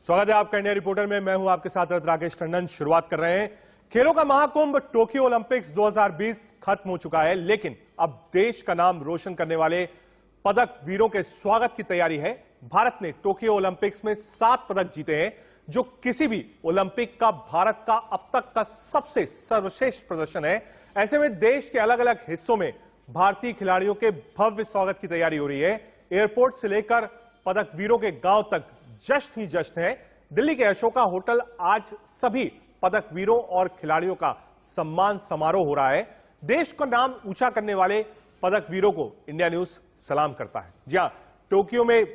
स्वागत है आपका इंडिया रिपोर्टर में। मैं हूं आपके साथ राकेश टंडन। शुरुआत कर रहे हैं। खेलों का महाकुंभ टोक्यो ओलंपिक्स 2020 खत्म हो चुका है, लेकिन अब देश का नाम रोशन करने वाले पदक वीरों के स्वागत की तैयारी है। भारत ने टोक्यो ओलंपिक्स में 7 पदक जीते हैं, जो किसी भी ओलंपिक का भारत का अब तक का सबसे सर्वश्रेष्ठ प्रदर्शन है। ऐसे में देश के अलग अलग हिस्सों में भारतीय खिलाड़ियों के भव्य स्वागत की तैयारी हो रही है। एयरपोर्ट से लेकर पदक वीरों के गांव तक जश्न ही जश्न है। दिल्ली के अशोका होटल आज सभी पदक वीरों और खिलाड़ियों का सम्मान समारोह हो रहा है। देश का नाम ऊंचा करने वाले पदक वीरों को इंडिया न्यूज सलाम करता है। जी हां, टोक्यो में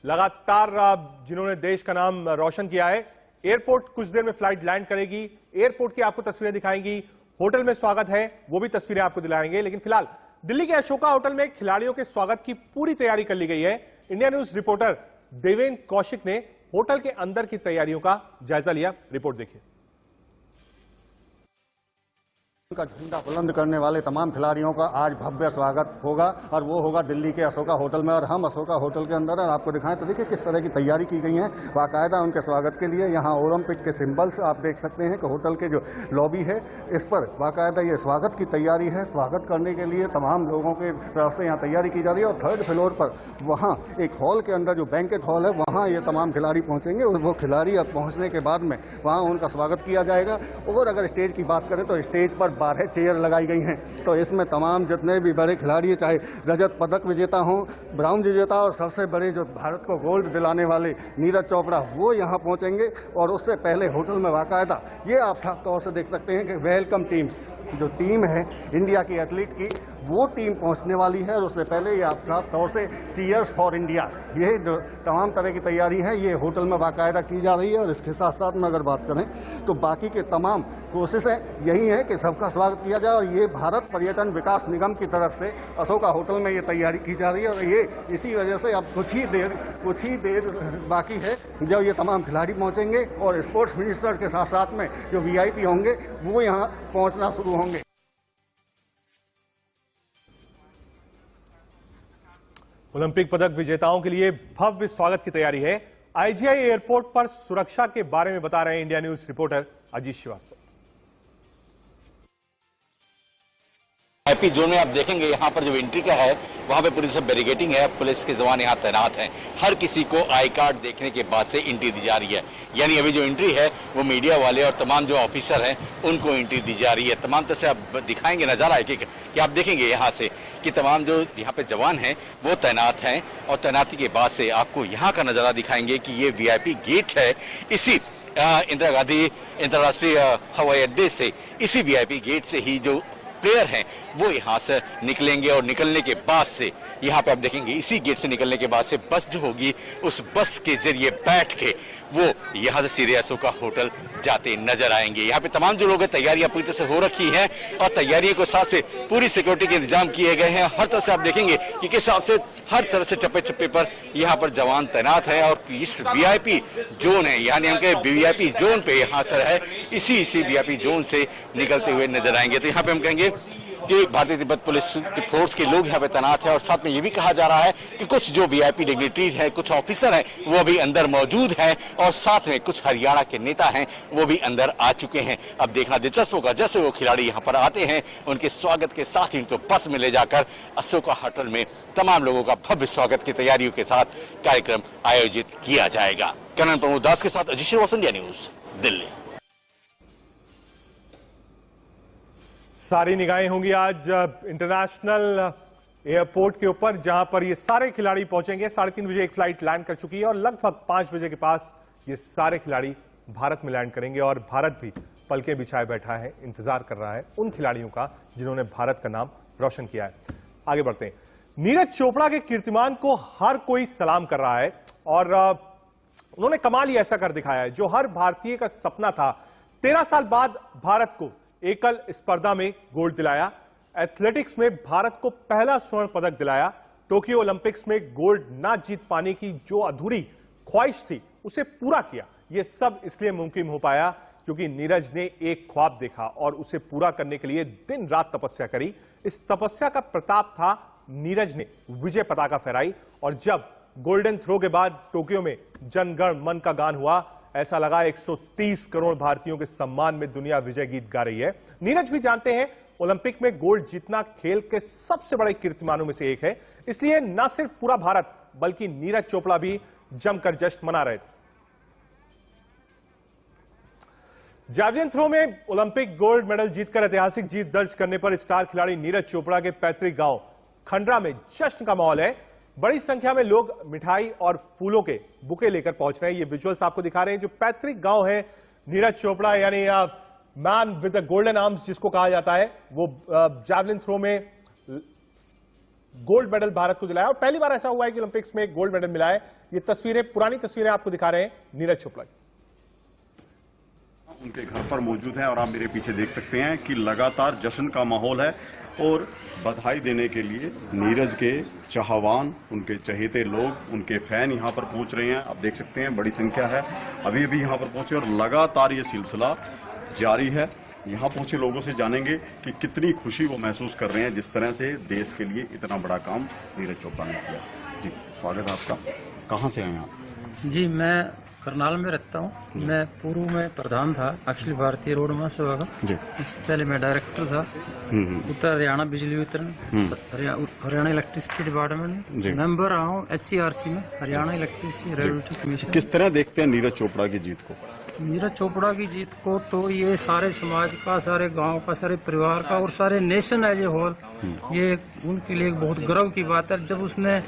लगातार जिन्होंने देश का नाम रोशन किया है। एयरपोर्ट कुछ देर में फ्लाइट लैंड करेगी। एयरपोर्ट की आपको तस्वीरें दिखाएंगी। होटल में स्वागत है, वो भी तस्वीरें आपको दिलाएंगे। लेकिन फिलहाल दिल्ली के अशोका होटल में खिलाड़ियों के स्वागत की पूरी तैयारी कर ली गई है। India news reporter Devendra Kaushik ने होटल के अंदर की तैयारियों का जायजा लिया। रिपोर्ट देखिए। का झंडा बुलंद करने वाले तमाम खिलाड़ियों का आज भव्य स्वागत होगा और वो होगा दिल्ली के अशोका होटल में। और हम अशोका होटल के अंदर आपको दिखाएं तो देखिए किस तरह की तैयारी की गई है बाकायदा उनके स्वागत के लिए। यहाँ ओलंपिक के सिंबल्स आप देख सकते हैं कि होटल के जो लॉबी है इस पर बाकायदा ये स्वागत की तैयारी है। स्वागत करने के लिए तमाम लोगों के तरफ से यहाँ तैयारी की जा रही है। और 3rd फ्लोर पर वहाँ एक हॉल के अंदर जो बैंकेट हॉल है वहाँ ये तमाम खिलाड़ी पहुँचेंगे और वो खिलाड़ी अब पहुँचने के बाद में वहाँ उनका स्वागत किया जाएगा। और अगर स्टेज की बात करें तो स्टेज पर 12 चेयर लगाई गई हैं। तो इसमें तमाम जितने भी बड़े खिलाड़ी, चाहे रजत पदक विजेता हों, ब्राउन विजेता और सबसे बड़े जो भारत को गोल्ड दिलाने वाले नीरज चोपड़ा, वो यहाँ पहुँचेंगे। और उससे पहले होटल में बाकायदा ये आप साफ तौर से देख सकते हैं कि वेलकम टीम्स, जो टीम है इंडिया की एथलीट की, वो टीम पहुंचने वाली है। और उससे पहले ये आप साफ तौर से चीयर्स फॉर इंडिया, ये जो तमाम तरह की तैयारी है ये होटल में बाकायदा की जा रही है। और इसके साथ साथ में अगर बात करें तो बाकी के तमाम कोशिशें यही हैं कि सबका स्वागत किया जाए। और ये भारत पर्यटन विकास निगम की तरफ से अशोका होटल में ये तैयारी की जा रही है। और ये इसी वजह से अब कुछ ही देर बाकी है जब ये तमाम खिलाड़ी पहुँचेंगे। और स्पोर्ट्स मिनिस्टर के साथ साथ में जो VIP होंगे वो यहाँ पहुँचना शुरू होंगे। ओलंपिक पदक विजेताओं के लिए भव्य स्वागत की तैयारी है। IGI एयरपोर्ट पर सुरक्षा के बारे में बता रहे हैं India news reporter Ajit Shrivastava. VIP zone में आप देखेंगे यहाँ पर जो एंट्री का है वहाँ पे पूरी सब बैरिकेडिंग है। पुलिस के जवान यहाँ तैनात हैं। हर किसी को आई कार्ड देखने के बाद से एंट्री दी जा रही है। यानी अभी जो एंट्री है वो मीडिया वाले और तमाम जो ऑफिसर हैं उनको एंट्री दी जा रही है। तमाम तरह से आप दिखाएंगे नजारा है कि आप देखेंगे यहाँ से कि तमाम जो यहाँ पे जवान हैं वो तैनात हैं। और तैनाती के बाद से आपको यहाँ का नजारा दिखाएंगे कि ये VIP गेट है। इसी इंदिरा गांधी अंतर्राष्ट्रीय हवाई अड्डे से इसी VIP गेट से ही जो प्लेयर हैं वो यहाँ से निकलेंगे। और निकलने के बाद से यहाँ पे आप देखेंगे इसी गेट से निकलने के बाद से बस जो होगी उस बस के जरिए बैठ के वो यहाँ से सीधे अशोका होटल जाते नजर आएंगे। यहाँ पे तमाम जो लोग हैं तैयारियां पूरी तरह से हो रखी हैं और तैयारियों के साथ से पूरी सिक्योरिटी के इंतजाम किए गए हैं। हर तरह से आप देखेंगे कि किस हिसाब से हर तरह से चप्पे चप्पे पर यहाँ पर जवान तैनात है। और इस VIP जोन है, यानी हम कहें VIP जोन पे यहाँ से है, इसी VIP जोन से निकलते हुए नजर आएंगे। तो यहाँ पे हम कहेंगे कि भारतीय तिब्बत पुलिस की फोर्स के लोग यहाँ पे तैनात है। और साथ में ये भी कहा जा रहा है कि कुछ जो VIP डिग्निटरीज है, कुछ ऑफिसर हैं वो अभी अंदर मौजूद हैं। और साथ में कुछ हरियाणा के नेता हैं वो भी अंदर आ चुके हैं। अब देखना दिलचस्प होगा जैसे वो खिलाड़ी यहाँ पर आते हैं, उनके स्वागत के साथ ही उनको बस में ले जाकर अशोका होटल में तमाम लोगों का भव्य स्वागत की तैयारियों के साथ कार्यक्रम आयोजित किया जाएगा। करण प्रमोद दास के साथ अजीत श्रीवास्तव, इंडिया न्यूज, दिल्ली। सारी निगाहें होंगी आज इंटरनेशनल एयरपोर्ट के ऊपर, जहां पर ये सारे खिलाड़ी पहुंचेंगे। 3:30 बजे एक फ्लाइट लैंड कर चुकी है और लगभग 5 बजे के पास ये सारे खिलाड़ी भारत में लैंड करेंगे। और भारत भी पलकें बिछाए बैठा है, इंतजार कर रहा है उन खिलाड़ियों का जिन्होंने भारत का नाम रोशन किया है। आगे बढ़ते हैं। नीरज चोपड़ा के कीर्तिमान को हर कोई सलाम कर रहा है और उन्होंने कमाल ही ऐसा कर दिखाया है जो हर भारतीय का सपना था। 13 साल बाद भारत को एकल स्पर्धा में गोल्ड दिलाया। एथलेटिक्स में भारत को पहला स्वर्ण पदक दिलाया। टोक्यो ओलंपिक्स में गोल्ड ना जीत पाने की जो अधूरी ख्वाहिश थी उसे पूरा किया। यह सब इसलिए मुमकिन हो पाया क्योंकि नीरज ने एक ख्वाब देखा और उसे पूरा करने के लिए दिन रात तपस्या करी। इस तपस्या का प्रताप था नीरज ने विजय पताका फहराई और जब गोल्डन थ्रो के बाद टोक्यो में जनगण मन का गान हुआ। ऐसा लगा 130 करोड़ भारतीयों के सम्मान में दुनिया विजय गीत गा रही है। नीरज भी जानते हैं ओलंपिक में गोल्ड जीतना खेल के सबसे बड़े कीर्तिमानों में से एक है, इसलिए न सिर्फ पूरा भारत बल्कि नीरज चोपड़ा भी जमकर जश्न मना रहे थे। जैवलिन थ्रो में ओलंपिक गोल्ड मेडल जीतकर ऐतिहासिक जीत दर्ज करने पर स्टार खिलाड़ी नीरज चोपड़ा के पैतृक गांव खंडरा में जश्न का माहौल है। बड़ी संख्या में लोग मिठाई और फूलों के बुके लेकर पहुंच रहे हैं। ये विजुअल्स आपको दिखा रहे हैं जो पैतृक गांव है नीरज चोपड़ा यानी man with the golden arms जिसको कहा जाता है, वो जैवलिन थ्रो में गोल्ड मेडल भारत को दिलाया और पहली बार ऐसा हुआ है कि ओलंपिक्स में गोल्ड मेडल मिला है। ये तस्वीरें, पुरानी तस्वीरें आपको दिखा रहे हैं नीरज चोपड़ा की। उनके घर पर मौजूद हैं और आप मेरे पीछे देख सकते हैं कि लगातार जश्न का माहौल है और बधाई देने के लिए नीरज के चाहवान, उनके चहेते लोग, उनके फैन यहां पर पहुंच रहे हैं। आप देख सकते हैं बड़ी संख्या है, अभी भी यहां पर पहुंचे और लगातार ये सिलसिला जारी है। यहां पहुंचे लोगों से जानेंगे कि कितनी खुशी वो महसूस कर रहे हैं जिस तरह से देश के लिए इतना बड़ा काम नीरज चोपड़ा ने किया। जी स्वागत है आपका। कहाँ से आए आप? जी मैं करनाल में रहता हूँ। मैं पूर्व में प्रधान था अखिल भारतीय रोड महासभा का। जी इससे पहले मैं डायरेक्टर था उत्तर हरियाणा बिजली वितरण, हरियाणा इलेक्ट्रिसिटी डिपार्टमेंट में मेंबर रहा हूँ। HERC में हरियाणा इलेक्ट्रिसिटी रेगुलेटरी कमीशन। किस तरह देखते हैं नीरज चोपड़ा की जीत को? नीरज चोपड़ा की जीत को तो ये सारे समाज का, सारे गांव का, सारे परिवार का और सारे नेशन एज ए होल, ये उनके लिए एक बहुत गर्व की बात है। जब उसने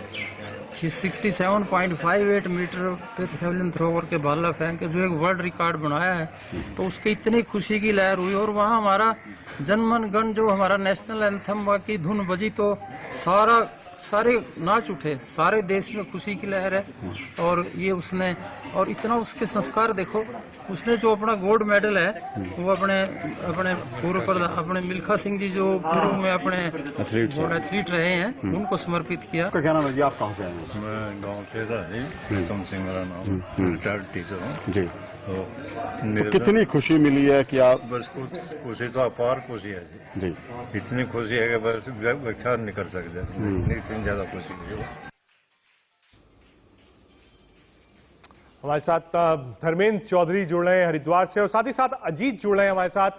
67.58 मीटर पे जैवलिन थ्रो करके भाला फेंक के जो एक वर्ल्ड रिकॉर्ड बनाया है, तो उसके इतनी खुशी की लहर हुई। और वहाँ हमारा जनमन गण जो हमारा नेशनल एंथम की धुन बजी तो सारे नाच उठे, सारे देश में खुशी की लहर है। और ये उसने, और इतना उसके संस्कार देखो, उसने जो अपना गोल्ड मेडल है वो अपने पूर्व अपने मिल्खा सिंह जी जो पूर्व में अपने एथलीट रहे हैं उनको समर्पित किया। क्या नाम है जी, आप कहाँ से आए हैं? मैं गांव से प्रीतम सिंह मेरा नाम, रिटायर्ड टीचर हूँ। जी तो कितनी खुशी मिली है कि आप? बस खुशी तो अपार खुशी है जी। इतनी खुशी है कि बस व्याख्या नहीं कर सकते, इतनी ज्यादा खुशी है। हमारे साथ धर्मेंद्र चौधरी जुड़ रहे हैं हरिद्वार से और साथ ही साथ अजीत जुड़ रहे हैं हमारे साथ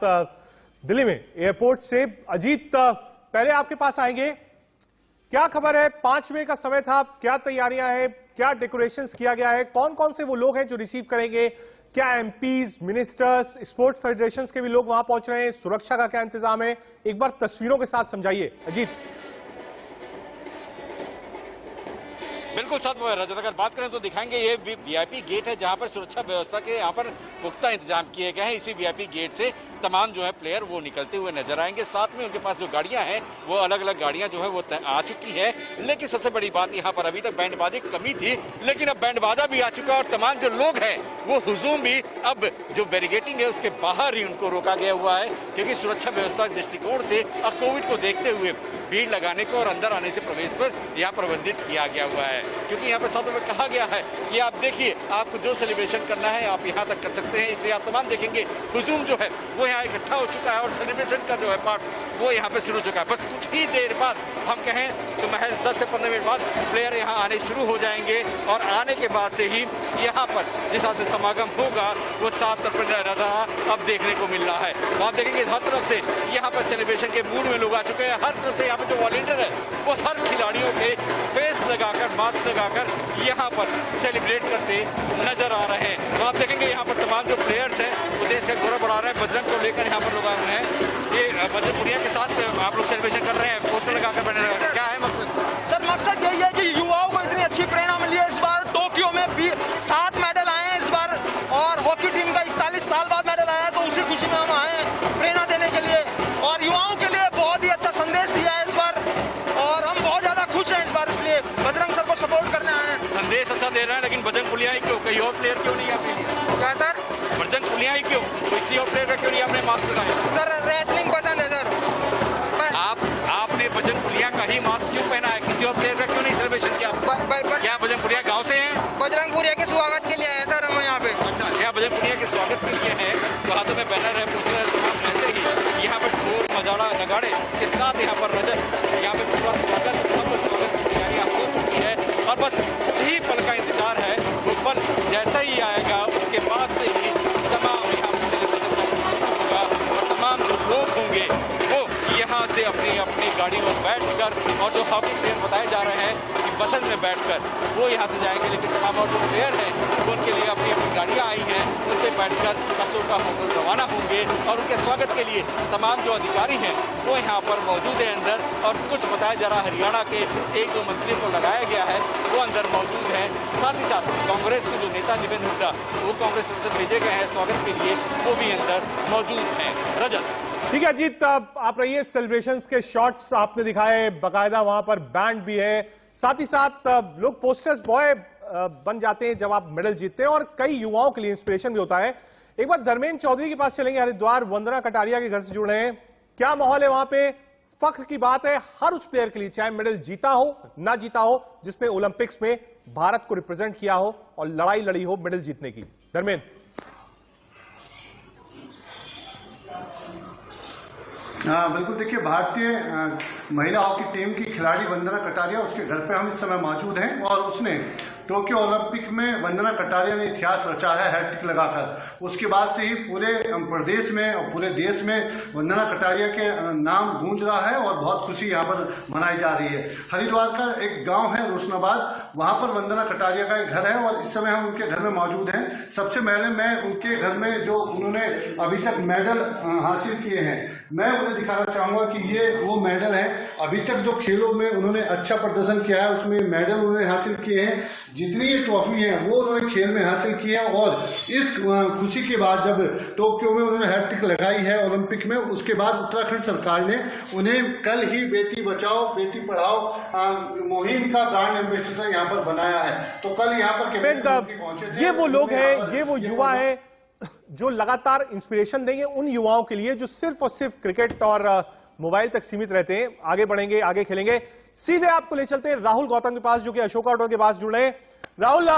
दिल्ली में एयरपोर्ट से। अजीत, पहले आपके पास आएंगे, क्या खबर है? 5 मई का समय था, क्या तैयारियां हैं, क्या डेकोरेशंस किया गया है, कौन कौन से वो लोग हैं जो रिसीव करेंगे? क्या एमपीज, मिनिस्टर्स, स्पोर्ट्स फेडरेशंस के भी लोग वहां पहुंच रहे हैं? सुरक्षा का क्या इंतजाम है? एक बार तस्वीरों के साथ समझाइए अजीत। बिल्कुल सच वो है रजत, अगर बात करें तो दिखाएंगे ये वीआईपी गेट है जहां पर सुरक्षा व्यवस्था के यहाँ पर पुख्ता इंतजाम किए गए हैं। इसी वीआईपी गेट से तमाम जो है प्लेयर वो निकलते हुए नजर आएंगे। साथ में उनके पास जो गाड़ियां हैं वो अलग अलग गाड़ियां जो है वो आ चुकी है। लेकिन सबसे बड़ी बात यहाँ पर अभी तक बैंडबाजी की कमी थी, लेकिन अब बैंडबाजा भी आ चुका और तमाम जो लोग हैं वो हुजूम भी अब जो बैरिकेडिंग है उसके बाहर ही उनको रोका गया हुआ है, क्योंकि सुरक्षा व्यवस्था के दृष्टिकोण से अब कोविड को देखते हुए भीड़ लगाने को और अंदर आने से प्रवेश पर यहाँ प्रतिबंधित किया गया हुआ है। क्योंकि यहाँ पर साथ में कहा गया है कि आप देखिए, आपको जो सेलिब्रेशन करना है आप यहाँ तक कर सकते हैं, इसलिए आप तमाम देखेंगे हुजूम जो है वो यहाँ इकट्ठा हो चुका है और सेलिब्रेशन का जो है पार्ट वो यहाँ पे शुरू हो चुका है। बस कुछ ही देर बाद, हम कहें तो महज 10 से 15 मिनट बाद प्लेयर यहाँ आने शुरू हो जाएंगे और आने के बाद से ही यहाँ पर जिस हिसाब से समागम होगा वो साफ तौर पर अब देखने को मिल रहा है। तो आप देखेंगे हर तरफ से यहाँ पर सेलिब्रेशन के मूड में लोग आ चुके हैं। हर तरफ से यहाँ पर जो वॉलंटियर है वो हर खिलाड़ियों के फेस लगाकर, मास्क लगाकर यहाँ पर सेलिब्रेट करते नजर आ रहे हैं। तो आप देखेंगे यहाँ पर तमाम जो प्लेयर्स हैं वो देश का गौरव बढ़ा रहे हैं। बजरंग को लेकर यहाँ पर लोग आए हुए हैं। ये बजरंग पुनिया के साथ आप लोग सेलिब्रेशन कर रहे हैं, पोस्टर लगाकर बैनर लगाकर, क्या है मकसद? सर मकसद यही है कि युवाओं को इतनी अच्छी प्रेरणा मिली है। इस बार टोक्यो में 7 मेडल आए हैं इस बार, और हॉकी टीम का 41 साल बाद मेडल आया है, तो उसी खुशी में हम आए हैं प्रेरणा देने के लिए और युवाओं के लिए बहुत ही अच्छा संदेश दिया है इस बार, और हम बहुत ज्यादा खुश हैं इस बार, इसलिए बजरंग सर को सपोर्ट करने आए हैं। संदेश अच्छा दे रहा है, लेकिन बजरंग पुनिया ही क्यों, कई और प्लेयर क्यों नहीं आपने? क्या सर? बजरंग पुनिया ही क्यों, किसी और प्लेयर का क्यों नहीं आपने मास्क लगाया? सर रेसलिंग पसंद है सर। आपने बजरंग पुनिया का ही मास्क क्यों पहना है, किसी और प्लेयर का क्यों नहीं सेलिब्रेशन किया? क्या बजरंग पुनिया गाँव से हैं? बजरंग पुनिया के स्वागत के लिए आए सर हम यहाँ पे। अच्छा, क्या बजरंग पुनिया के स्वागत के लिए है? तो हाथों में बैनर है, पोस्टर है, तमाम ऐसे ही यहाँ पर ढोल मजाड़ा नगाड़े के साथ यहाँ पर नजर, यहाँ पे पूरा स्वागत की तैयारियां हो चुकी है और बस कुछ ही बैठकर, और जो हॉकी प्लेयर बताए जा रहे हैं कि बसेस में बैठकर वो यहाँ से जाएंगे, लेकिन तमाम और जो प्लेयर हैं वो उनके लिए अपनी अपनी गाड़ियाँ आई हैं, उससे बैठकर अशोका होटल रवाना होंगे। और उनके स्वागत के लिए तमाम जो अधिकारी हैं वो यहाँ पर मौजूद है अंदर, और कुछ बताया जा रहा है हरियाणा के 1-2 मंत्रियों को लगाया गया है वो अंदर मौजूद हैं। साथ ही साथ कांग्रेस के जो नेता निवेद हुड्डा वो कांग्रेस से भेजे गए हैं स्वागत के लिए, वो भी अंदर मौजूद हैं। रजत, ठीक है अजीत, आप रहिए। सेलिब्रेशंस के शॉट्स आपने दिखाए, बाकायदा वहां पर बैंड भी है, साथ ही साथ लोग पोस्टर्स बॉय बन जाते हैं जब आप मेडल जीतते हैं, और कई युवाओं के लिए इंस्पिरेशन भी होता है। एक बार धर्मेंद्र चौधरी के पास चलेंगे, हरिद्वार वंदना कटारिया के घर से जुड़े हैं, क्या माहौल है वहां पे? फख्र की बात है हर उस प्लेयर के लिए, चाहे मेडल जीता हो ना जीता हो, जिसने ओलंपिक्स में भारत को रिप्रेजेंट किया हो और लड़ाई लड़ी हो मेडल जीतने की। धर्मेंद्र, बिल्कुल, देखिए भारतीय महिला हॉकी टीम की खिलाड़ी वंदना कटारिया, उसके घर पे हम इस समय मौजूद हैं, और उसने टोक्यो ओलंपिक में वंदना कटारिया ने इतिहास रचा है हैट्रिक लगाकर। उसके बाद से ही पूरे प्रदेश में और पूरे देश में वंदना कटारिया के नाम गूंज रहा है और बहुत खुशी यहाँ पर मनाई जा रही है। हरिद्वार का एक गांव है रोशनाबाद, वहां पर वंदना कटारिया का एक घर है, और इस समय हम उनके घर में मौजूद हैं। सबसे पहले मैं उनके घर में जो उन्होंने अभी तक मेडल हासिल किए हैं, मैं उन्हें दिखाना चाहूंगा कि ये वो मेडल है। अभी तक जो खेलों में उन्होंने अच्छा प्रदर्शन किया है उसमें मेडल उन्होंने हासिल किए हैं। जितनी ये ट्रॉफी है वो उन्होंने खेल में हासिल की है, और इस खुशी के बाद जब टोक्यो में उन्होंने हैट्रिक लगाई है ओलंपिक में, उसके बाद उत्तराखंड सरकार ने उन्हें कल ही बेटी बचाओ बेटी पढ़ाओ मुहिम का ब्रांड एम्बेसडर यहाँ पर बनाया है। तो कल यहाँ पर पहुंचे थे। ये वो लोग हैं, ये वो युवा हैं जो लगातार इंस्पिरेशन देंगे उन युवाओं के लिए जो सिर्फ और सिर्फ क्रिकेट और मोबाइल तक सीमित रहते हैं। आगे बढ़ेंगे, आगे खेलेंगे। सीधे आपको ले चलते हैं राहुल गौतम के पास, जो कि अशोका होटल के पास जुड़े हैं। राहुल,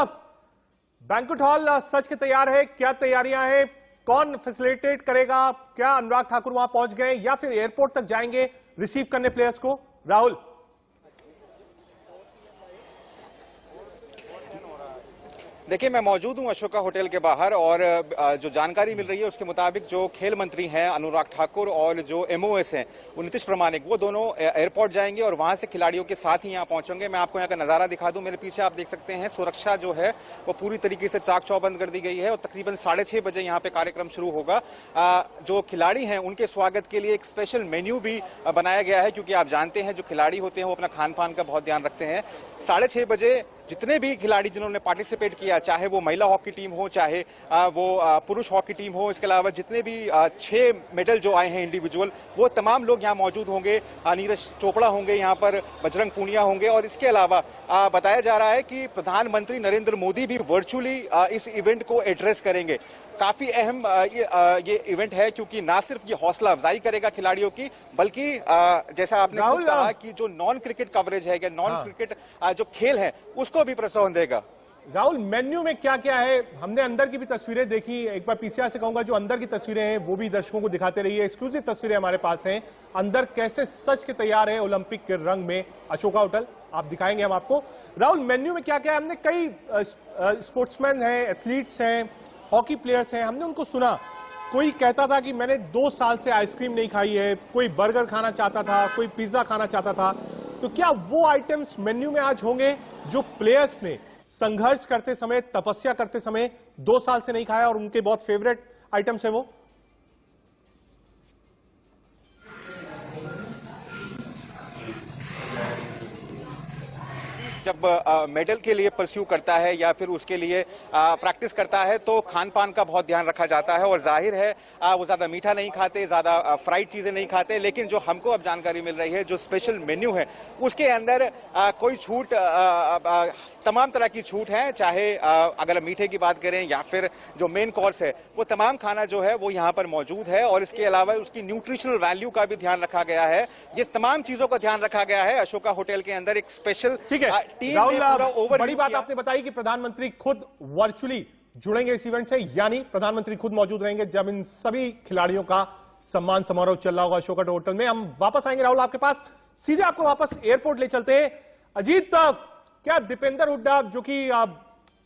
बैंक्वेट हॉल सच के तैयार है, क्या तैयारियां हैं, कौन फैसिलिटेट करेगा, क्या अनुराग ठाकुर वहां पहुंच गए या फिर एयरपोर्ट तक जाएंगे रिसीव करने प्लेयर्स को? राहुल, देखिए, मैं मौजूद हूं अशोका होटल के बाहर, और जो जानकारी मिल रही है उसके मुताबिक जो खेल मंत्री हैं अनुराग ठाकुर और जो एमओएस हैं नीतीश प्रमाणिक, वो दोनों एयरपोर्ट जाएंगे और वहां से खिलाड़ियों के साथ ही यहां पहुंचेंगे। मैं आपको यहां का नजारा दिखा दूं, मेरे पीछे आप देख सकते हैं सुरक्षा जो है वो पूरी तरीके से चाक चौबंद कर दी गई है, और तकरीबन 6:30 बजे यहाँ पे कार्यक्रम शुरू होगा। जो खिलाड़ी हैं उनके स्वागत के लिए एक स्पेशल मेन्यू भी बनाया गया है, क्योंकि आप जानते हैं जो खिलाड़ी होते हैं वो अपना खान पान का बहुत ध्यान रखते हैं। 6:30 बजे जितने भी खिलाड़ी जिन्होंने पार्टिसिपेट किया, चाहे वो महिला हॉकी टीम हो, चाहे वो पुरुष हॉकी टीम हो, इसके अलावा जितने भी 6 मेडल जो आए हैं इंडिविजुअल, वो तमाम लोग यहाँ मौजूद होंगे। नीरज चोपड़ा होंगे यहाँ पर, बजरंग पूनिया होंगे, और इसके अलावा बताया जा रहा है कि प्रधानमंत्री नरेंद्र मोदी भी वर्चुअली इस इवेंट को एड्रेस करेंगे। काफी अहम ये इवेंट है, क्योंकि ना सिर्फ ये हौसला अफजाई करेगा खिलाड़ियों की, बल्कि जैसा आपने खुद कहा कि जो नॉन क्रिकेट कवरेज है या नॉन क्रिकेट जो खेल है उसको भी प्रोत्साहन देगा। राहुल, मेन्यू में क्या क्या है? हमने अंदर की भी तस्वीरें देखी, एक बार पीसीआर से कहूंगा जो अंदर की तस्वीरें हैं वो भी दर्शकों को दिखाते रहिए। एक्सक्लूसिव तस्वीरें हमारे पास हैं, अंदर कैसे सच के तैयार है ओलंपिक के रंग में अशोका होटल, आप दिखाएंगे हम आपको। राहुल, मेन्यू में क्या क्या है? हमने कई स्पोर्ट्समैन हैं, एथलीट्स हैं, हॉकी प्लेयर्स हैं, हमने उनको सुना, कोई कहता था कि मैंने 2 साल से आइसक्रीम नहीं खाई है, कोई बर्गर खाना चाहता था, कोई पिज्जा खाना चाहता था। तो क्या वो आइटम्स मेन्यू में आज होंगे जो प्लेयर्स ने संघर्ष करते समय, तपस्या करते समय 2 साल से नहीं खाया और उनके बहुत फेवरेट आइटम्स है वो? जब मेडल के लिए परस्यू करता है या फिर उसके लिए प्रैक्टिस करता है तो खान पान का बहुत ध्यान रखा जाता है, और जाहिर है वो ज्यादा मीठा नहीं खाते, ज्यादा फ्राइड चीजें नहीं खाते। लेकिन जो हमको अब जानकारी मिल रही है, जो स्पेशल मेन्यू है उसके अंदर कोई छूट, तमाम तरह की छूट है, चाहे अगर मीठे की बात करें या फिर जो मेन कोर्स है, वो तमाम खाना जो है वो यहाँ पर मौजूद है, और इसके अलावा उसकी न्यूट्रिशनल वैल्यू का भी ध्यान रखा गया है। ये तमाम चीजों का ध्यान रखा गया है अशोका होटल के अंदर। एक स्पेशल बड़ी बात आपने बताई कि प्रधानमंत्री खुद वर्चुअली जुड़ेंगे इस इवेंट से, यानी प्रधानमंत्री खुद मौजूद रहेंगे जब इन सभी खिलाड़ियों का सम्मान समारोह चल रहा होगा अशोका होटल में। हम वापस आएंगे राहुल आपके पास, सीधे आपको वापस एयरपोर्ट ले चलते हैं। अजीत, क्या दीपेंद्र हुड्डा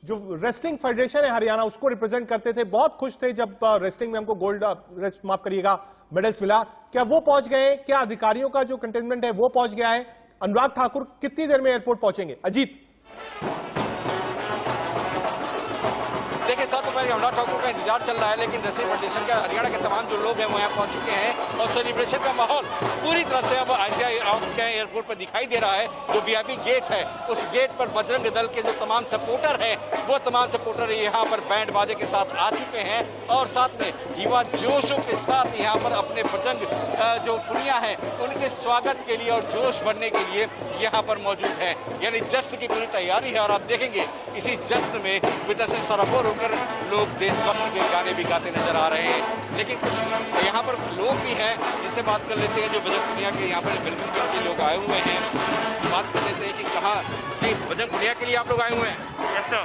जो रेसलिंग फेडरेशन है हरियाणा उसको रिप्रेजेंट करते थे, बहुत खुश थे जब रेसलिंग में हमको गोल्ड, माफ करिएगा, मेडल्स मिला, क्या वो पहुंच गए? क्या अधिकारियों का जो कंटेनमेंट है वो पहुंच गया है? अनुराग ठाकुर कितनी देर में एयरपोर्ट पहुंचेंगे? अजीत। देखिए, 7 दोपहर अनुराग ठाकुर का इंतजार चल रहा है, लेकिन रसी फाउंडेशन का हरियाणा के तमाम जो लोग हैं वो यहाँ पहुंच चुके हैं और सेलिब्रेशन का माहौल पूरी तरह से अब आईजीआई एयरपोर्ट पर दिखाई दे रहा है। जो वीआईपी गेट है, उस गेट पर बजरंग दल के जो तमाम सपोर्टर हैं, वो तमाम सपोर्टर यहाँ पर बैंड बाजे के साथ आ चुके हैं और साथ में युवा जोशों के साथ यहाँ पर अपने बजरंग जो पुनिया है उनके स्वागत के लिए और जोश भरने के लिए यहाँ पर मौजूद है। यानी जश्न की पूरी तैयारी है और आप देखेंगे इसी जश्न में विद से सराबोर होकर लोग देशभक्ति के गाने भी गाते नजर आ रहे हैं। लेकिन कुछ यहाँ पर लोग भी हैं जिनसे बात कर लेते हैं, जो बजरंग पुनिया के यहाँ पर वेलकम करने के लोग आए हुए हैं। बात कर लेते हैं कि कहाँ कि बजरंग पुनिया के लिए आप लोग आए हुए हैं? Yes sir.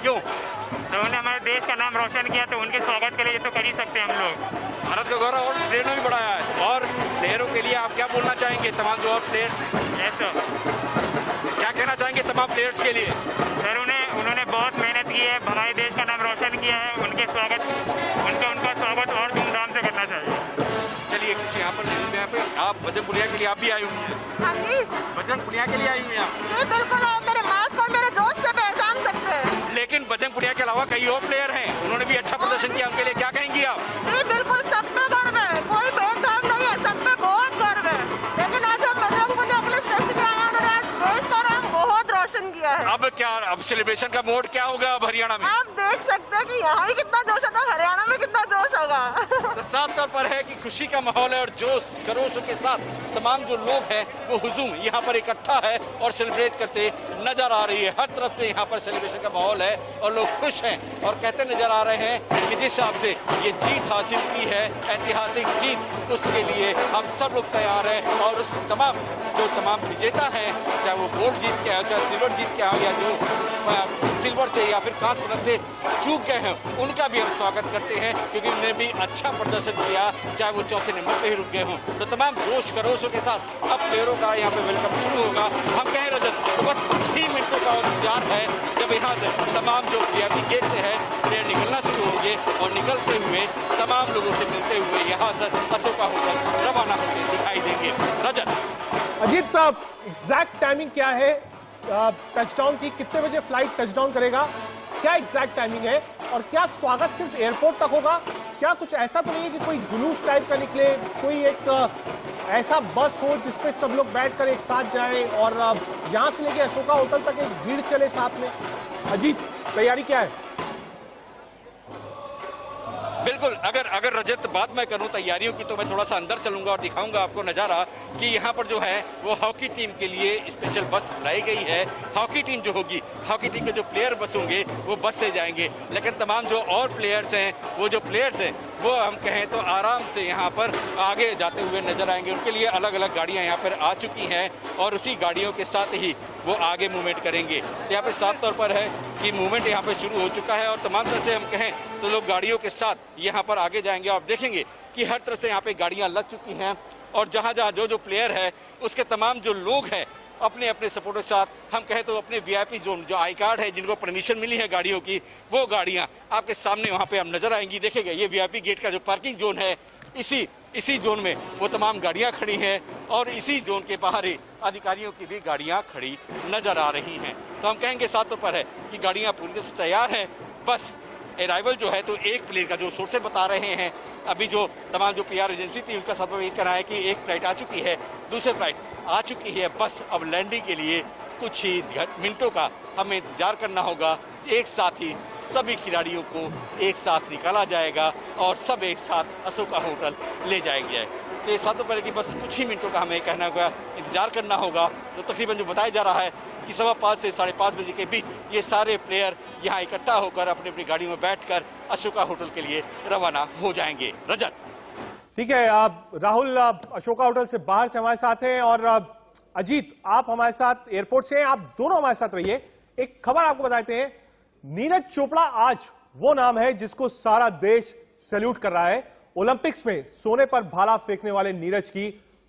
क्यों? तो उन्होंने हमारे देश का नाम रोशन किया, तो उनके स्वागत के लिए तो कर ही सकते हैं हम लोग। भारत का गौरव और प्लेयरों भी बढ़ाया है। और प्लेयरों के लिए आप क्या बोलना चाहेंगे? तमाम जो और प्लेयर्स, यस सर, क्या कहना चाहेंगे तमाम प्लेयर्स के लिए? सर उन्होंने बहुत मेहनत की है, हमारे देश का नाम रोशन किया है। उनका स्वागत और धूमधाम से करना चाहिए। चलिए कुछ यहाँ पर आप बजरंग पुनिया के लिए आप भी आई हुई हैं? हाँ जी, बजरंग पुनिया के लिए आई हुई हैं आप? जी बिल्कुल, आप मेरे मास्क और मेरे जोश से पहचान सकते हैं। लेकिन बजरंग पुनिया के अलावा कई और प्लेयर हैं, उन्होंने भी अच्छा प्रदर्शन किया, उनके लिए क्या कहेंगी आप? जी बिल्कुल, सब पे गर्व है, कोई भेदभाव नहीं है, सब पे बहुत गर्व है। लेकिन आज हम बजरंग पुनिया के लिए स्पेशली आए हैं, उन्होंने आज देश का नाम बहुत रोशन किया है। अब सेलिब्रेशन का मोड क्या होगा अब हरियाणा में? आप देख सकते हैं कि यहाँ ही कितना जोश है, तो हरियाणा में कितना जोश होगा। तो साफ तौर पर है कि खुशी का माहौल है और जोश खरोशों के साथ तमाम जो लोग हैं वो हुजूम यहाँ पर इकट्ठा है और सेलिब्रेट करते नजर आ रही है। हर तरफ से यहाँ पर सेलिब्रेशन का माहौल है और लोग खुश हैं और कहते नजर आ रहे हैं कि जिस हिसाब से ये जीत हासिल की है, ऐतिहासिक जीत, उसके लिए हम सब लोग तैयार हैं। और उस तमाम विजेता हैं, चाहे वो गोल्ड जीत के आए, चाहे सिल्वर जीत के आए, या जो सिल्वर से या फिर कांस्य पदक से चूक गए हैं, उनका भी हम स्वागत करते हैं, क्योंकि उन्होंने भी अच्छा प्रदर्शन किया, चाहे वो चौथे नंबर पे ही रुक गए हों। तो तमाम जोश खरोशों के साथ अब प्लेयरों का यहाँ पे वेलकम शुरू होगा। हम कहें रजत, तो बस कुछ ही मिनटों का इंतजार है, जब यहाँ से तमाम जो वीआईपी गेट से है प्लेयर निकलना शुरू होंगे और निकलते हुए तमाम लोगों से मिलते हुए यहाँ से अशोका होटल रवाना होकर दिखाई देंगे। रजत। अजीत, एग्जैक्ट टाइमिंग क्या है टचडाउन की? कितने बजे फ्लाइट टचडाउन करेगा? क्या एग्जैक्ट टाइमिंग है और क्या स्वागत सिर्फ एयरपोर्ट तक होगा? क्या कुछ ऐसा तो नहीं है कि कोई जुलूस टाइप का निकले, कोई एक ऐसा बस हो जिसपे सब लोग बैठकर एक साथ जाएं और यहां से लेके अशोका होटल तक एक भीड़ चले साथ में? अजीत, तैयारी क्या है? बिल्कुल, अगर रजत बात मैं करूं तैयारियों की, तो मैं थोड़ा सा अंदर चलूंगा और दिखाऊंगा आपको नजारा कि यहाँ पर जो है वो हॉकी टीम के लिए स्पेशल बस बुलाई गई है। हॉकी टीम जो होगी, हॉकी टीम के जो प्लेयर बस होंगे वो बस से जाएंगे, लेकिन तमाम जो और प्लेयर्स हैं, वो जो प्लेयर्स हैं वो हम कहें तो आराम से यहाँ पर आगे जाते हुए नजर आएंगे। उनके लिए अलग अलग गाड़ियाँ यहाँ पर आ चुकी हैं और उसी गाड़ियों के साथ ही वो आगे मूवमेंट करेंगे। यहाँ पे साफ तौर पर है कि मूवमेंट यहाँ पे शुरू हो चुका है और तमाम तरह से हम कहें तो लोग गाड़ियों के साथ यहाँ पर आगे जाएंगे। आप देखेंगे कि हर तरफ से यहाँ पे गाड़ियाँ लग चुकी हैं और जहाँ जहाँ जो प्लेयर है उसके तमाम जो लोग हैं अपने अपने सपोर्टर के साथ, हम कहें तो अपने वीआईपी जोन जो आई कार्ड है, जिनको परमिशन मिली है गाड़ियों की, वो गाड़ियां आपके सामने वहां पे हम नजर आएंगी। देखेंगे ये वीआईपी गेट का जो पार्किंग जोन है, इसी जोन में वो तमाम गाड़ियां खड़ी हैं और इसी जोन के बाहर ही अधिकारियों की भी गाड़ियां खड़ी नजर आ रही हैं। तो हम कहेंगे साफ तौर पर है कि गाड़ियां पूरी तरह से तैयार हैं। बस अराइवल जो है तो एक प्लेन का जो सोर्सेज बता रहे हैं, अभी जो तमाम जो पीआर एजेंसी थी उनका सब ये कहना है कि एक फ्लाइट आ चुकी है, दूसरी फ्लाइट आ चुकी है। बस अब लैंडिंग के लिए कुछ ही मिनटों का हमें इंतजार करना होगा। एक साथ ही सभी खिलाड़ियों को एक साथ निकाला जाएगा और सब एक साथ अशोका होटल ले जाएंगे। तो ये सातों पर कि बस कुछ ही मिनटों का हमें कहना होगा, इंतजार करना होगा। तो तकरीबन जो बताया जा रहा है कि 5:15 से 5:30 बजे के बीच ये सारे प्लेयर यहाँ इकट्ठा होकर अपनी अपनी गाड़ियों में बैठकर अशोका होटल के लिए रवाना हो जाएंगे। रजत। ठीक है, राहुल अशोका होटल से बाहर से हमारे साथ हैं और अजीत आप हमारे साथ एयरपोर्ट से हैं। आप दोनों हमारे साथ रहिए। एक खबर आपको बताते हैं, नीरज चोपड़ा आज वो नाम है जिसको सारा देश सैल्यूट कर रहा है। ओलंपिक्स में सोने पर भाला फेंकने वाले नीरज की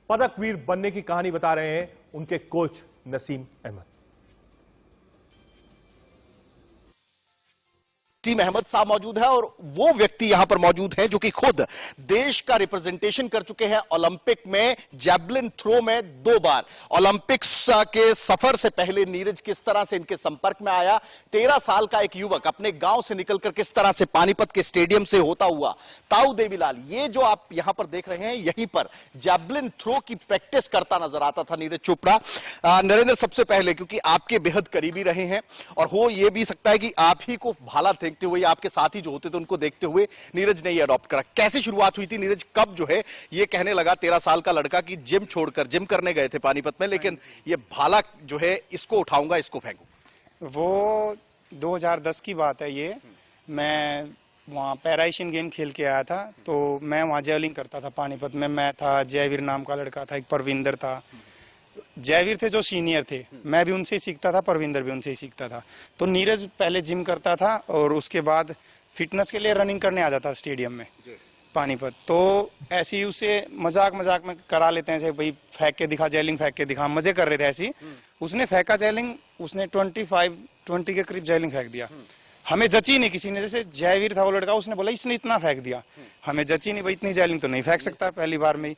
पदक वीर बनने की कहानी बता रहे हैं उनके कोच नसीम अहमद। वसीम अहमद साहब मौजूद है और वो व्यक्ति यहां पर मौजूद हैं जो कि खुद देश का रिप्रेजेंटेशन कर चुके हैं ओलंपिक में जैवलिन थ्रो में 2 बार। ओलंपिक्स के सफर से पहले नीरज किस तरह से इनके संपर्क में आया, 13 साल का एक युवक अपने गांव से निकलकर किस तरह से पानीपत के स्टेडियम से होता हुआ ताऊ देवीलाल, ये जो आप यहां पर देख रहे हैं, यहीं पर जैवलिन थ्रो की प्रैक्टिस करता नजर आता था नीरज चोपड़ा। नरेंद्र, सबसे पहले क्योंकि आपके बेहद करीबी रहे हैं और हो यह भी सकता है कि आप ही को भाला देखते हुए, आपके साथी जो होते थे उनको देखते हुए नीरज ने ये अडॉप्ट करा। कैसी शुरुआत हुई थी नीरज, कब जो है ये कहने लगा 13 साल का लड़का कि जिम छोड़कर, जिम करने गए थे पानीपत में, लेकिन ये भाला जो है इसको उठाऊंगा, इसको फेंकूं? वो 2010 की बात है ये। मैं वहाँ पैरा एशियन गेम खेल के आया था, तो मैं वहाँ जेवलिंग करता था पानीपत में। मैं था, जयवीर नाम का लड़का था, एक परविंदर था। जयवीर थे जो सीनियर थे, मैं भी उनसे ही सीखता था, परविंदर भी उनसे ही सीखता था। तो नीरज पहले जिम करता था और उसके बाद फिटनेस के लिए रनिंग करने आ जाता स्टेडियम में पानीपत। तो ऐसे ही उसे मजाक मजाक में करा लेते हैं, भाई फेंक के दिखा, जेवलिंग फेंक के दिखा, मजे कर रहे थे ऐसी। उसने फेंका जेवलिंग, उसने 20 के करीब जेवलिंग फेंक दिया। हमें जची नहीं किसी ने, जैसे जयवीर था वो लड़का, उसने बोला इसने इतना फेंक दिया, हमें जची नहीं, भाई इतनी जेवलिंग तो नहीं फेंक सकता पहली बार में ही।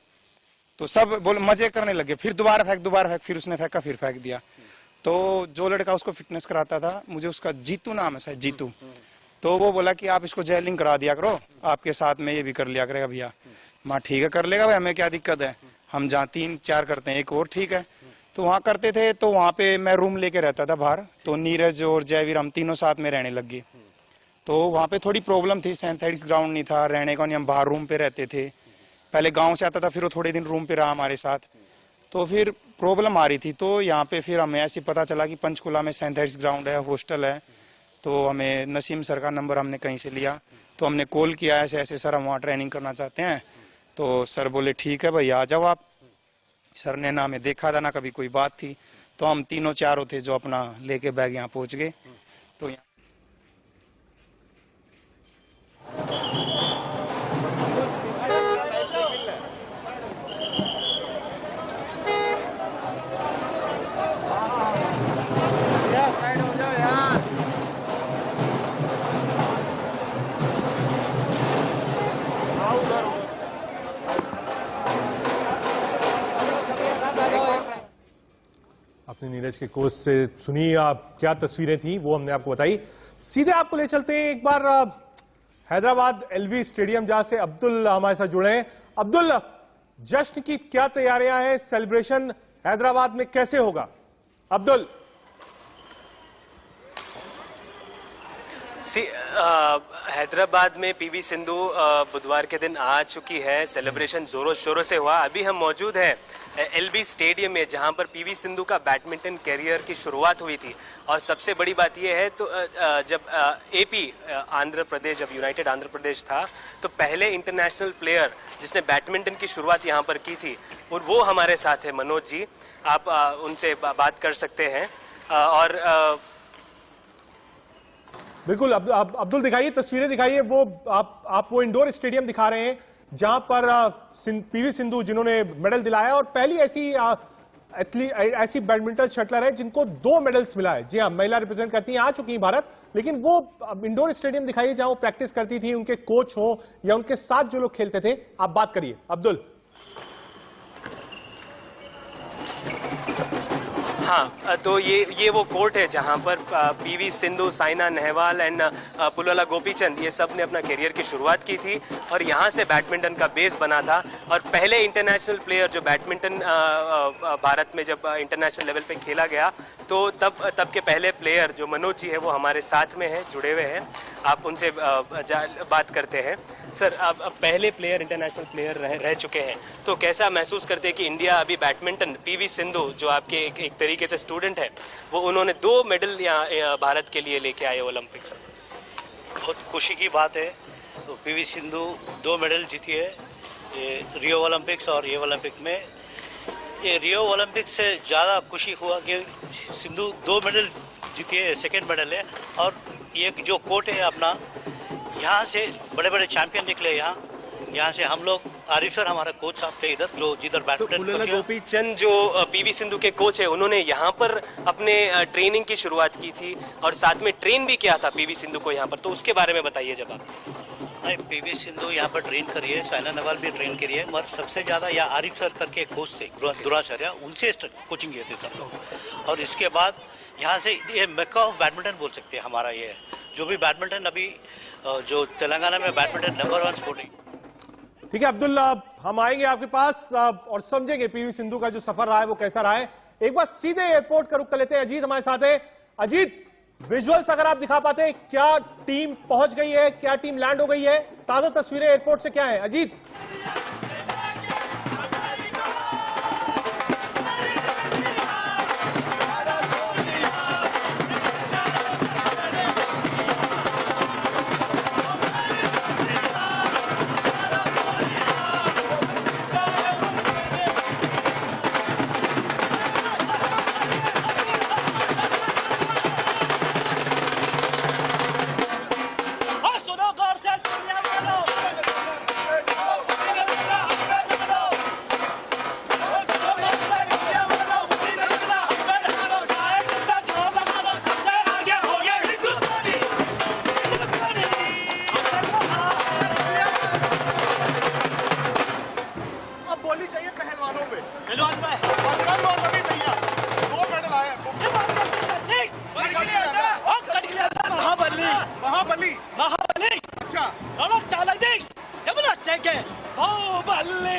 तो सब बोले, मजे करने लगे, फिर दोबारा फेंक, फिर उसने फेंका, फिर फेंक दिया। तो जो लड़का उसको फिटनेस कराता था, मुझे उसका जीतू नाम है शायद, जीतू, तो वो बोला कि आप इसको जेवलिंग करा दिया करो, आपके साथ में ये भी कर लिया करेगा भैया। माँ ठीक है, कर लेगा भाई, हमें क्या दिक्कत है, हम जहाँ 3-4 करते हैं, एक और ठीक है। तो वहाँ करते थे, तो वहाँ पे मैं रूम लेके रहता था बाहर, तो नीरज और जयवीर हम तीनों साथ में रहने लग गए। तो वहाँ पे थोड़ी प्रॉब्लम थी, सिंथेटिक्स ग्राउंड नहीं था, रहने का नहीं, हम बाहर रूम पे रहते थे। पहले गांव से आता था, फिर वो थोड़े दिन रूम पे रहा हमारे साथ, तो फिर प्रॉब्लम आ रही थी। तो यहाँ पे फिर हमें ऐसे पता चला कि पंचकुला में सिंथेटिक्स ग्राउंड है, हॉस्टल है। तो हमें नसीम सर का नंबर हमने कहीं से लिया, तो हमने कॉल किया, ऐसे ऐसे सर हम वहाँ ट्रेनिंग करना चाहते हैं। तो सर बोले ठीक है भाई, आ जाओ आप। सर ने ना हमें देखा था ना कभी कोई बात थी, तो हम तीनों चारों थे जो अपना लेके बैग यहाँ पहुंच गए। तो अपने नीरज के कोच से सुनिए आप क्या तस्वीरें थी, वो हमने आपको बताई। सीधे आपको ले चलते हैं एक बार हैदराबाद एलवी स्टेडियम, जहां से अब्दुल हमारे साथ जुड़े हैं। अब्दुल, जश्न की क्या तैयारियां हैं, सेलिब्रेशन हैदराबाद में कैसे होगा? अब्दुल। हैदराबाद में पीवी सिंधु बुधवार के दिन आ चुकी है, सेलिब्रेशन जोरों शोरों से हुआ। अभी हम मौजूद हैं एलबी स्टेडियम में, जहां पर पीवी सिंधु का बैडमिंटन कैरियर की शुरुआत हुई थी। और सबसे बड़ी बात यह है, तो जब एपी आंध्र प्रदेश, जब यूनाइटेड आंध्र प्रदेश था, तो पहले इंटरनेशनल प्लेयर जिसने बैडमिंटन की शुरुआत यहां पर की थी, और वो हमारे साथ है मनोज जी। आप उनसे बात कर सकते हैं। और बिल्कुल अब्दुल, दिखाइए, तस्वीरें दिखाइए। वो आप वो इंडोर स्टेडियम दिखा रहे हैं जहां पर पीवी सिंधु, जिन्होंने मेडल दिलाया और पहली ऐसी बैडमिंटन शटलर है जिनको 2 मेडल्स मिला है। जी हाँ, महिला रिप्रेजेंट करती हैं, आ चुकी हैं भारत। लेकिन वो इंडोर स्टेडियम दिखाइए जहां वो प्रैक्टिस करती थी, उनके कोच हो या उनके साथ जो लोग खेलते थे। आप बात करिए अब्दुल। हाँ, तो ये वो कोर्ट है जहां पर पीवी सिंधु, साइना नेहवाल एंड पुलाला गोपीचंद, ये सब ने अपना करियर की शुरुआत की थी और यहां से बैडमिंटन का बेस बना था। और पहले इंटरनेशनल प्लेयर जो बैडमिंटन भारत में जब इंटरनेशनल लेवल पे खेला गया, तो तब के पहले प्लेयर जो मनोज जी है वो हमारे साथ में हैं, जुड़े हुए हैं। आप उनसे बात करते हैं। सर, आप पहले प्लेयर, इंटरनेशनल प्लेयर रह चुके हैं, तो कैसा महसूस करते हैं कि इंडिया अभी बैडमिंटन, पीवी सिंधु जो आपके एक तरीके से स्टूडेंट है, वो उन्होंने 2 मेडल यहाँ भारत के लिए लेके आए ओलंपिक्स? बहुत खुशी की बात है। तो पीवी सिंधु 2 मेडल जीती है, ये रियो ओलंपिक्स और ये ओलंपिक में। ये रियो ओलंपिक से ज़्यादा खुशी हुआ कि सिंधु 2 मेडल जीती है, सेकेंड मेडल है। और ये जो कोर्ट है अपना, यहाँ से बड़े बड़े चैंपियन निकले यहाँ, यहाँ से हम लोग आरिफ सर हमारा कोच साहब थे इधर जो जिधर बैडमिंटन पुल्ला गोपीचंद जो पीवी सिंधु के कोच है, उन्होंने यहाँ पर अपने ट्रेनिंग की शुरुआत की थी और साथ में ट्रेन भी किया था पीवी सिंधु को यहाँ पर, तो उसके बारे में बताइए जब आप। नहीं, पीवी सिंधु यहाँ पर ट्रेन करी है, साइना नेहवाल भी ट्रेन करी है, मगर सबसे ज्यादा यहाँ आरिफ सर करके एक कोच थे दुराचार्य, उनसे कोचिंग लिए थे सब लोग। और इसके बाद यहाँ से ये मेक्का ऑफ बैडमिंटन बोल सकते हैं हमारा, ये जो भी बैडमिंटन अभी जो तेलंगाना में बैडमिंटन नंबर 1 स्पोर्ट है। ठीक है अब्दुल्ला, हम आएंगे आपके पास और समझेंगे पीवी सिंधु का जो सफर रहा है वो कैसा रहा है। एक बार सीधे एयरपोर्ट का रुख कर लेते हैं। अजीत हमारे साथ है। अजीत, विजुअल्स अगर आप दिखा पाते, क्या टीम पहुंच गई है, क्या टीम लैंड हो गई है, ताजा तस्वीरें एयरपोर्ट से क्या है अजीत? महाबली अच्छा रौनक डाला दे जमुना चेके बाहुबली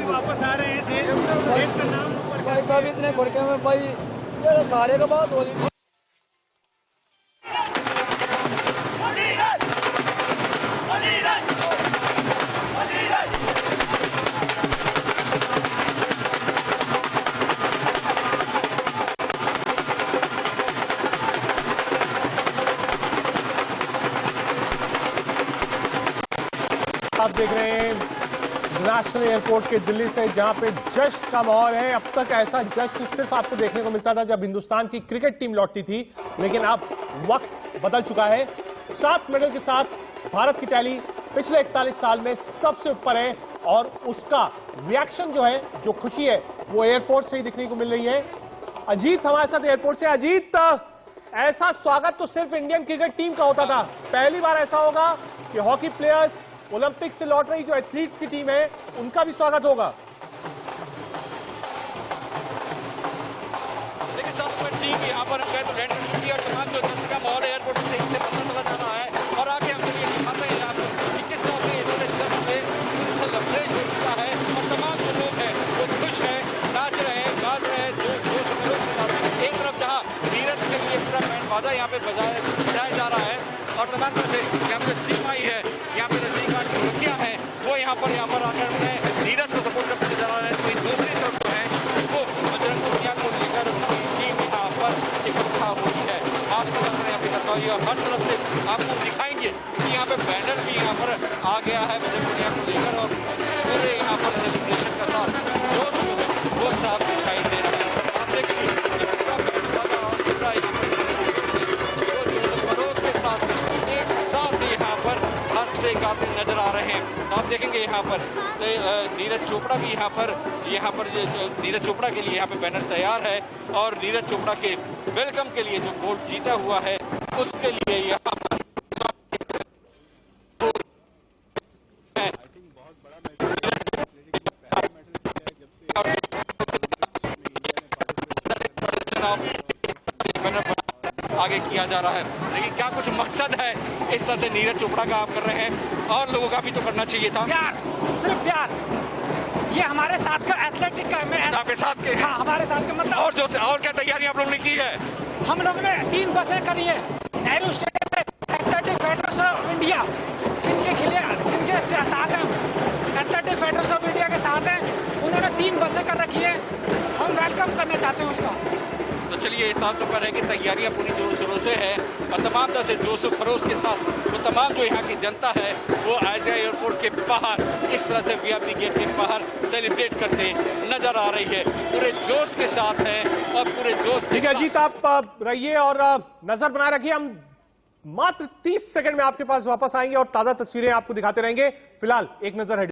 वापस आ रहे हैं देश का नाम भाई साहब इतने घुड़के में भाई ये सारे का बात हो रही आप देख रहे हैं इंटरनेशनल एयरपोर्ट के दिल्ली से, जहां पे जश्न का माहौल है। अब तक ऐसा जश्न सिर्फ आपको देखने को मिलता था जब हिंदुस्तान की क्रिकेट टीम लौटती थी, लेकिन अब वक्त बदल चुका है। 7 मेडल के साथ भारत की टैली पिछले 41 साल में सबसे ऊपर है और उसका रिएक्शन जो है, जो खुशी है, वो एयरपोर्ट से ही दिखने को मिल रही है। अजीत हमारे साथ एयरपोर्ट से। अजीत, ऐसा स्वागत तो सिर्फ इंडियन क्रिकेट टीम का होता था, पहली बार ऐसा होगा कि हॉकी प्लेयर्स, ओलंपिक से लौट रही जो एथलीट्स की टीम है, उनका भी स्वागत होगा। लेकिन साथ में टीम यहाँ पर हम गए तो लैंड कर चुकी है और तमाम जो जश्न का माहौल है एयरपोर्ट पर तेजी से पता चला जा रहा है। और आगे हम चलिए दिखाते हैं आपको कि किस तरह से इन्होंने जश्न में सेलिब्रेट हो चुका है और तमाम जो लोग हैं वो खुश हैं, नाच रहे हैं, गाज रहे हैं, जो जोश खरोश के साथ। एक तरफ जहाँ नीरज के लिए पूरा बैंड बाजा यहाँ पे बजाया जा रहा है और तमाम तरह से यहाँ पे टीम आई है, यहाँ पे रजनीकांत की लड़कियां हैं, वो यहाँ पर आकर नीरज को सपोर्ट करते नजर आ रहे हैं। तो दूसरी तरफ जो है वो बजरंग पुनिया को लेकर उनकी टीम यहाँ पर इकट्ठा हुई है। खासतौर पर यहाँ पे हर तरफ से आपको दिखाएंगे कि यहाँ पे बैनर भी यहाँ पर आ गया है बजरंग पुनिया को लेकर और पूरे यहाँ पर सेलिब्रेशन का साथ जोश जो है वो साथ दिखाई दे रहा है। आप देखिए पूरा बैंड बाजा और पूरा यहाँ पर जोश खरोश के साथ एक साथ यहाँ पर हंसते गाते नजर आ रहे हैं। तो आप देखेंगे यहाँ पर नीरज चोपड़ा भी यहाँ पर नीरज चोपड़ा के लिए यहाँ पे बैनर तैयार है और नीरज चोपड़ा के वेलकम के लिए जो गोल्ड जीता हुआ है उसके लिए यहाँ पर आगे किया जा रहा है। लेकिन क्या कुछ मकसद है इस तरह से नीरज चोपड़ा का आप कर रहे हैं और लोगों का भी तो करना चाहिए था। प्यार, सिर्फ प्यार, ये हमारे साथ का एथलेटिक का में आपके साथ के हाँ, हमारे साथ का मतलब और क्या तैयारी आप लोगों ने की है? हम लोगों ने 3 बसें करी है नेहरू स्टेडियम में एथलेटिक फेडरेशन ऑफ इंडिया जिनके साथ हैं, एथलेटिक फेडरेशन ऑफ इंडिया के साथ हैं, उन्होंने 3 बसें कर रखी है। हम वेलकम करना चाहते हैं उसका। तो चलिए इतना तो पर है कि तैयारियां पूरी जोरों शोरों से है और तमाम तरह से जोश खरोश के साथ वो तमाम जो यहाँ की जनता है वो आईजीआई एयरपोर्ट के बाहर इस तरह से वीआईपी गेट के बाहर सेलिब्रेट करते नजर आ रही है, पूरे जोश के साथ है और पूरे जोश। ठीक है अजीत, आप रहिए और नजर बनाए रखिए। हम मात्र 30 सेकंड में आपके पास वापस आएंगे और ताजा तस्वीरें आपको दिखाते रहेंगे। फिलहाल एक नजर है